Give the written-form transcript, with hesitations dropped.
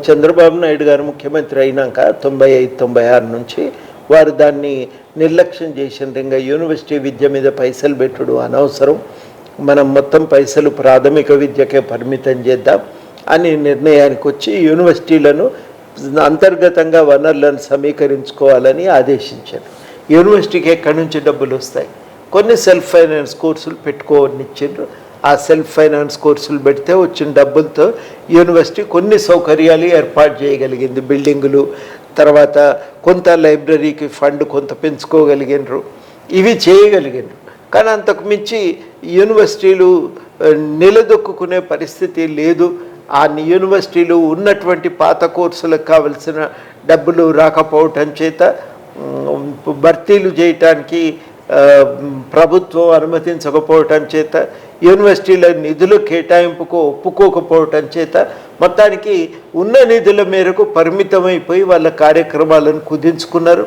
చంద్రబాబు నాయుడు గారు ముఖ్యమంత్రి అయినాక 95, 96 నుంచి వారు దాన్ని నిర్లక్ష్యం చేసిండ్రు. ఇంకా యూనివర్సిటీ విద్య మీద పైసలు పెట్టుడు అనవసరం, మనం మొత్తం పైసలు ప్రాథమిక విద్యకే పరిమితం చేద్దాం అని నిర్ణయానికి వచ్చి యూనివర్సిటీలను అంతర్గతంగా వనరులను సమీకరించుకోవాలని ఆదేశించారు. యూనివర్సిటీకి ఎక్కడి నుంచి డబ్బులు వస్తాయి? కొన్ని సెల్ఫ్ ఫైనాన్స్ కోర్సులు పెట్టుకోవని ఇచ్చిండ్రు. ఆ సెల్ఫ్ ఫైనాన్స్ కోర్సులు పెడితే వచ్చిన డబ్బులతో యూనివర్సిటీ కొన్ని సౌకర్యాలు ఏర్పాటు చేయగలిగింది. బిల్డింగులు, తర్వాత కొంత లైబ్రరీకి ఫండ్ కొంత పెంచుకోగలిగినరు, ఇవి చేయగలిగినరు. కానీ అంతకు మించి యూనివర్సిటీలు నిలదొక్కునే పరిస్థితి లేదు. ఆ యూనివర్సిటీలు ఉన్నటువంటి పాత కోర్సులకు కావలసిన డబ్బులు రాకపోవటం చేత భర్తీలు చేయటానికి ప్రభుత్వం అనుమతించకపోవటం చేత, యూనివర్సిటీల నిధుల కేటాయింపుకు ఒప్పుకోకపోవటం చేత మొత్తానికి ఉన్న నిధుల మేరకు పరిమితమైపోయి వాళ్ళ కార్యక్రమాలను కుదించుకున్నారు.